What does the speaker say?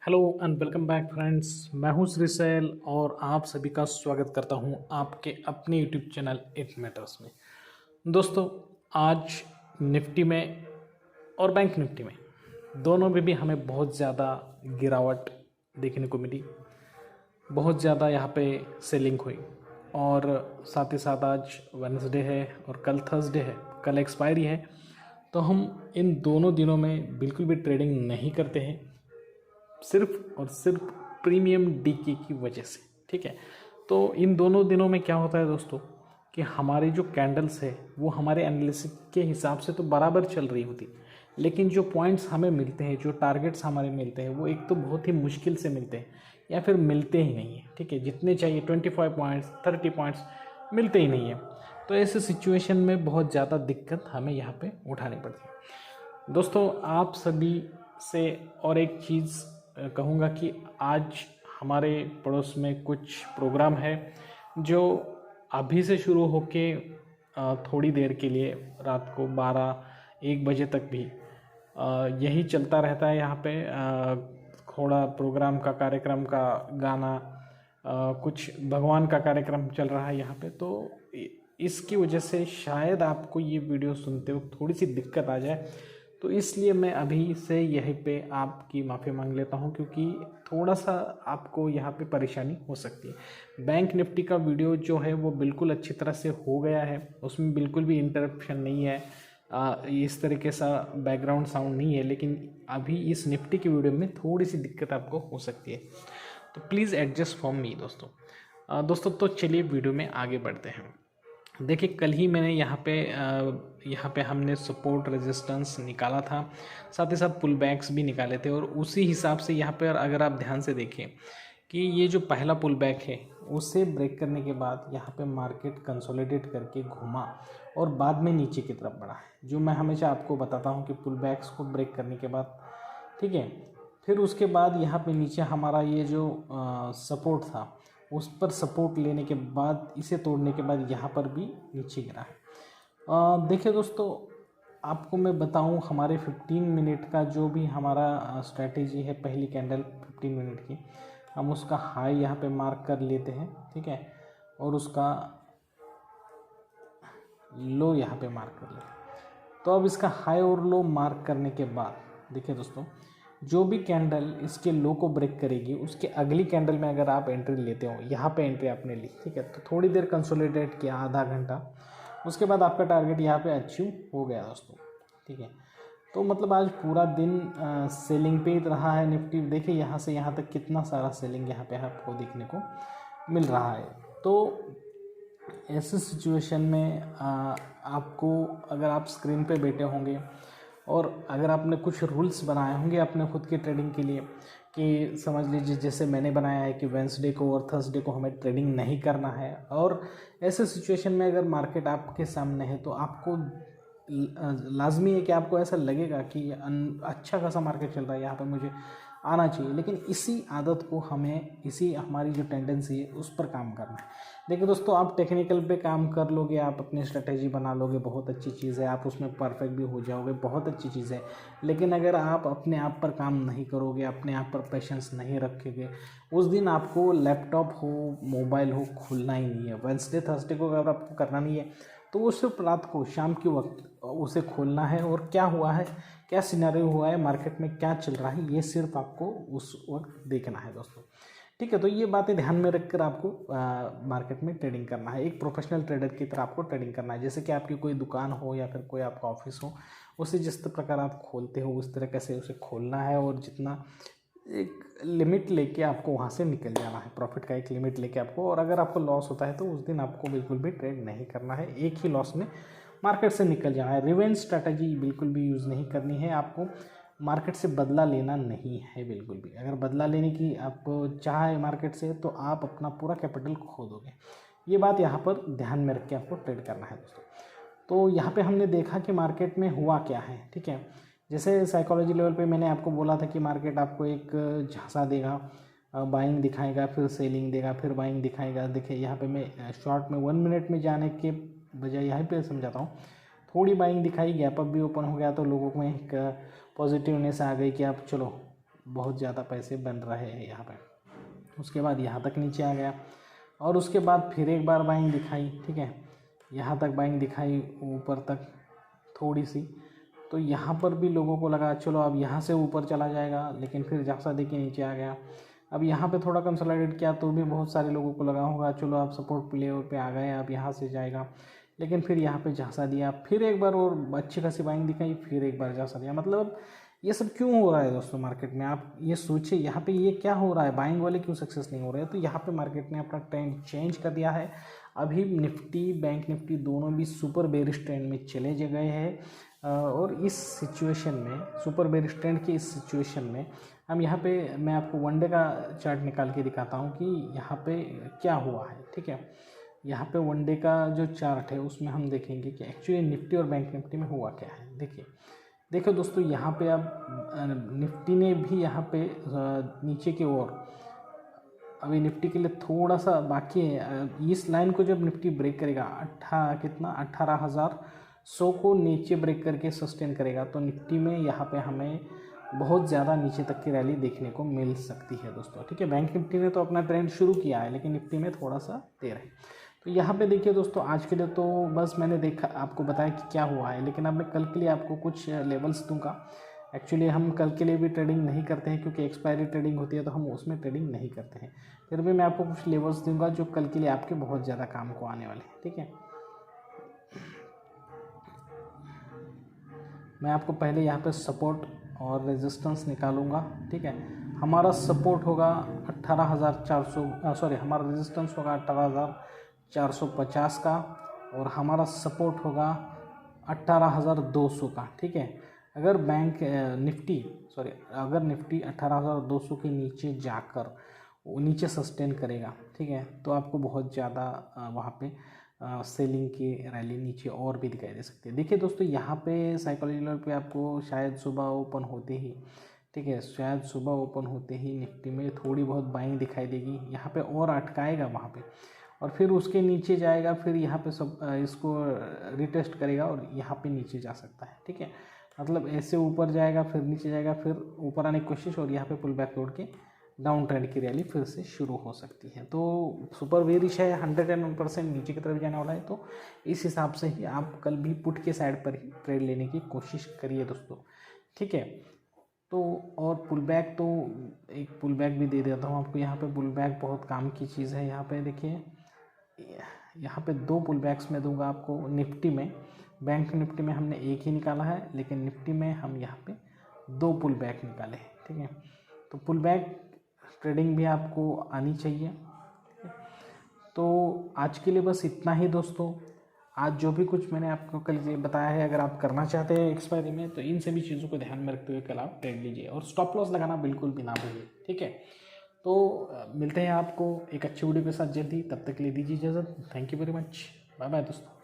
Hello and welcome back friends. मैं हूं श्रीशैल और आप सभी का स्वागत करता हूं आपके अपने यूट्यूब चैनल इट मैटर्स में। दोस्तों, आज निफ्टी में और बैंक निफ्टी में दोनों में भी हमें बहुत ज़्यादा गिरावट देखने को मिली। बहुत ज़्यादा यहाँ पे सेलिंग हुई और साथ ही साथ आज वेडनेसडे है और कल थर्सडे है, कल एक्सपायरी है। तो हम इन दोनों दिनों में बिल्कुल भी ट्रेडिंग नहीं करते हैं, सिर्फ और सिर्फ प्रीमियम डीके की वजह से। ठीक है, तो इन दोनों दिनों में क्या होता है दोस्तों कि हमारी जो कैंडल्स है वो हमारे एनालिसिस के हिसाब से तो बराबर चल रही होती, लेकिन जो पॉइंट्स हमें मिलते हैं, जो टारगेट्स हमारे मिलते हैं, वो एक तो बहुत ही मुश्किल से मिलते हैं या फिर मिलते ही नहीं है। ठीक है, जितने चाहिए 25 पॉइंट्स 30 पॉइंट्स मिलते ही नहीं है। तो ऐसे सिचुएशन में बहुत ज़्यादा दिक्कत हमें यहाँ पे उठानी पड़ती है। दोस्तों, आप सभी से और एक चीज़ कहूँगा कि आज हमारे पड़ोस में कुछ प्रोग्राम है जो अभी से शुरू होके थोड़ी देर के लिए रात को 12-1 बजे तक भी यही चलता रहता है। यहाँ पे थोड़ा प्रोग्राम का कार्यक्रम का गाना, कुछ भगवान का कार्यक्रम चल रहा है यहाँ पे। तो इसकी वजह से शायद आपको ये वीडियो सुनते वक्त थोड़ी सी दिक्कत आ जाए, तो इसलिए मैं अभी से यहीं पे आपकी माफ़ी मांग लेता हूँ, क्योंकि थोड़ा सा आपको यहाँ पे परेशानी हो सकती है। बैंक निफ्टी का वीडियो जो है वो बिल्कुल अच्छी तरह से हो गया है, उसमें बिल्कुल भी इंटरप्शन नहीं है, इस तरीके सा बैकग्राउंड साउंड नहीं है। लेकिन अभी इस निफ्टी की वीडियो में थोड़ी सी दिक्कत आपको हो सकती है, तो प्लीज़ एडजस्ट फॉर मी दोस्तों। तो चलिए वीडियो में आगे बढ़ते हैं। देखिए, कल ही मैंने यहाँ पे हमने सपोर्ट रेजिस्टेंस निकाला था, साथ ही साथ पुल बैक्स भी निकाले थे, और उसी हिसाब से यहाँ पर अगर आप ध्यान से देखें कि ये जो पहला पुल बैक है उसे ब्रेक करने के बाद यहाँ पे मार्केट कंसोलिडेट करके घूमा और बाद में नीचे की तरफ बढ़ा है। जो मैं हमेशा आपको बताता हूँ कि पुल बैक्स को ब्रेक करने के बाद, ठीक है, फिर उसके बाद यहाँ पे नीचे हमारा ये जो सपोर्ट था उस पर सपोर्ट लेने के बाद, इसे तोड़ने के बाद यहाँ पर भी नीचे गिरा है। देखिए दोस्तों, आपको मैं बताऊं, हमारे 15 मिनट का जो भी हमारा स्ट्रैटेजी है, पहली कैंडल 15 मिनट की, हम उसका हाई यहाँ पे मार्क कर लेते हैं। ठीक है, और उसका लो यहाँ पे मार्क कर लेते हैं। तो अब इसका हाई और लो मार्क करने के बाद देखिए दोस्तों, जो भी कैंडल इसके लो को ब्रेक करेगी उसके अगली कैंडल में अगर आप एंट्री लेते हो, यहाँ पे एंट्री आपने ली, ठीक है, तो थोड़ी देर कंसोलिडेट किया, आधा घंटा, उसके बाद आपका टारगेट यहाँ पे अचीव हो गया दोस्तों। ठीक है, तो मतलब आज पूरा दिन सेलिंग पे ही रहा है निफ्टी। देखिए यहाँ से यहाँ तक कितना सारा सेलिंग यहाँ पे आपको देखने को मिल रहा है। तो ऐसे सिचुएशन में आपको, अगर आप स्क्रीन पे बैठे होंगे और अगर आपने कुछ रूल्स बनाए होंगे अपने खुद के ट्रेडिंग के लिए, कि समझ लीजिए जैसे मैंने बनाया है कि वेडनेसडे को और थर्सडे को हमें ट्रेडिंग नहीं करना है, और ऐसे सिचुएशन में अगर मार्केट आपके सामने है तो आपको लाजमी है कि आपको ऐसा लगेगा कि अच्छा खासा मार्केट चल रहा है, यहाँ पर मुझे आना चाहिए। लेकिन इसी आदत को हमें, इसी हमारी जो टेंडेंसी है उस पर काम करना है। देखिए दोस्तों, आप टेक्निकल पे काम कर लोगे, आप अपनी स्ट्रेटेजी बना लोगे, बहुत अच्छी चीज़ है, आप उसमें परफेक्ट भी हो जाओगे, बहुत अच्छी चीज़ है। लेकिन अगर आप अपने आप पर काम नहीं करोगे, अपने आप पर पेशेंस नहीं रखोगे, उस दिन आपको लैपटॉप हो, मोबाइल हो, खुलना ही नहीं है। वेडनेसडे थर्सडे को अगर आपको करना नहीं है तो वो सिर्फ रात को, शाम के वक्त उसे खोलना है, और क्या हुआ है, क्या सिनेरियो हुआ है, मार्केट में क्या चल रहा है, ये सिर्फ आपको उस वक्त देखना है दोस्तों। ठीक है, तो ये बातें ध्यान में रखकर आपको मार्केट में ट्रेडिंग करना है। एक प्रोफेशनल ट्रेडर की तरह आपको ट्रेडिंग करना है। जैसे कि आपकी कोई दुकान हो या फिर कोई आपका ऑफिस हो, उसे जिस प्रकार आप खोलते हो उस तरीके से उसे खोलना है, और जितना एक लिमिट लेके आपको वहाँ से निकल जाना है, प्रॉफिट का एक लिमिट लेके आपको। और अगर आपको लॉस होता है तो उस दिन आपको बिल्कुल भी ट्रेड नहीं करना है, एक ही लॉस में मार्केट से निकल जाना है। रिवेंज स्ट्रैटेजी बिल्कुल भी यूज़ नहीं करनी है आपको, मार्केट से बदला लेना नहीं है बिल्कुल भी। अगर बदला लेने की आपको चाह है मार्केट से, तो आप अपना पूरा कैपिटल खो दोगे। ये बात यहाँ पर ध्यान में रख के आपको ट्रेड करना है दोस्तों। तो यहाँ पे हमने देखा कि मार्केट में हुआ क्या है। ठीक है, जैसे साइकोलॉजी लेवल पे मैंने आपको बोला था कि मार्केट आपको एक झांसा देगा, बाइंग दिखाएगा, फिर सेलिंग देगा, फिर बाइंग दिखाएगा। देखिए यहाँ पे मैं शॉर्ट में 1 मिनट में जाने के बजाय यहाँ पे समझाता हूँ। थोड़ी बाइंग दिखाई, गैप अप भी ओपन हो गया, तो लोगों में एक पॉजिटिवनेस आ गई कि आप चलो बहुत ज़्यादा पैसे बन रहे हैं यहाँ पे। उसके बाद यहाँ तक नीचे आ गया और उसके बाद फिर एक बार बाइंग दिखाई, ठीक है, यहाँ तक बाइंग दिखाई ऊपर तक थोड़ी सी। तो यहाँ पर भी लोगों को लगा चलो अब यहाँ से ऊपर चला जाएगा, लेकिन फिर जैसा देखिए नीचे आ गया। अब यहाँ पे थोड़ा कंसोलिडेट किया तो भी बहुत सारे लोगों को लगा होगा चलो आप सपोर्ट लेवल पे आ गए, अब यहाँ से जाएगा, लेकिन फिर यहाँ पे झांसा दिया, फिर एक बार और अच्छी खासी बाइंग दिखाई, फिर एक बार झांसा दिया। मतलब ये सब क्यों हो रहा है दोस्तों मार्केट में? आप ये सोचिए यहाँ पे ये क्या हो रहा है, बाइंग वाले क्यों सक्सेस नहीं हो रहे हैं? तो यहाँ पे मार्केट ने अपना ट्रेंड चेंज कर दिया है। अभी निफ्टी बैंक निफ्टी दोनों भी सुपर बेरिश ट्रेंड में चले गए हैं और इस सिचुएशन में, सुपर बेरिश ट्रेंड की इस सिचुएशन में हम यहाँ पे, मैं आपको वनडे का चार्ट निकाल के दिखाता हूँ कि यहाँ पे क्या हुआ है, ठीक है। यहाँ पे वनडे का जो चार्ट है उसमें हम देखेंगे कि एक्चुअली निफ्टी और बैंक निफ्टी में हुआ क्या है। देखो दोस्तों, यहाँ पे अब निफ्टी ने भी यहाँ पे नीचे की ओर, अभी निफ्टी के लिए थोड़ा सा बाकी है। इस लाइन को जब निफ्टी ब्रेक करेगा 18,100 को नीचे ब्रेक करके सस्टेन करेगा तो निफ्टी में यहाँ पे हमें बहुत ज़्यादा नीचे तक की रैली देखने को मिल सकती है दोस्तों, ठीक है। बैंक निफ्टी ने तो अपना ट्रेंड शुरू किया है, लेकिन निफ्टी में थोड़ा सा देर है। तो यहाँ पे देखिए दोस्तों, आज के लिए तो बस मैंने देखा, आपको बताया कि क्या हुआ है, लेकिन अब मैं कल के लिए आपको कुछ लेवल्स दूंगा। एक्चुअली हम कल के लिए भी ट्रेडिंग नहीं करते हैं क्योंकि एक्सपायरी ट्रेडिंग होती है, तो हम उसमें ट्रेडिंग नहीं करते हैं। फिर भी मैं आपको कुछ लेवल्स दूंगा जो कल के लिए आपके बहुत ज़्यादा काम को आने वाले हैं, ठीक है। मैं आपको पहले यहाँ पे सपोर्ट और रेजिस्टेंस निकालूंगा, ठीक है। हमारा सपोर्ट होगा 18,400, सॉरी, हमारा रेजिस्टेंस होगा 18,450 का और हमारा सपोर्ट होगा 18,200 का, ठीक है। अगर बैंक निफ्टी, सॉरी, अगर निफ्टी 18,200 के नीचे जाकर नीचे सस्टेन करेगा, ठीक है, तो आपको बहुत ज़्यादा वहाँ पे सेलिंग की रैली नीचे और भी दिखाई दे सकती है। देखिए दोस्तों, यहाँ पे साइकोलॉजी लेवल पे आपको शायद सुबह ओपन होते ही, ठीक है, शायद सुबह ओपन होते ही निफ्टी में थोड़ी बहुत बाइंग दिखाई देगी, यहाँ पे और अटकाएगा वहाँ पे, और फिर उसके नीचे जाएगा, फिर यहाँ पे सब इसको रिटेस्ट करेगा और यहाँ पे नीचे जा सकता है, ठीक है। मतलब ऐसे ऊपर जाएगा, फिर नीचे जाएगा, फिर ऊपर आने की कोशिश, और यहाँ पे पुल बैक तोड़ के डाउन ट्रेंड की रैली फिर से शुरू हो सकती है। तो सुपर बेरिश है, 101% नीचे की तरफ जाने वाला है। तो इस हिसाब से ही आप कल भी पुट के साइड पर ही ट्रेड लेने की कोशिश करिए दोस्तों, ठीक है। तो और पुल बैक, तो एक पुल बैक भी दे देता हूँ आपको। यहाँ पे पुल बैक बहुत काम की चीज़ है। यहाँ पे देखिए, यहाँ पे 2 पुल बैक्स में दूंगा आपको निफ्टी में। बैंक निफ्टी में हमने एक ही निकाला है, लेकिन निफ्टी में हम यहाँ पे 2 पुल बैक निकाले हैं, ठीक है। तो पुल बैक ट्रेडिंग भी आपको आनी चाहिए। तो आज के लिए बस इतना ही दोस्तों। आज जो भी कुछ मैंने आपको कल ये बताया है, अगर आप करना चाहते हैं एक्सपायरी में, तो इन सभी चीज़ों को ध्यान में रखते हुए कल आप ट्रेड लीजिए, और स्टॉप लॉस लगाना बिल्कुल भी ना भूलिए, ठीक है। तो मिलते हैं आपको एक अच्छी वीडियो के साथ जल्दी, तब तक के लिए दीजिए इजाज़त। Thank you very much, bye bye दोस्तों।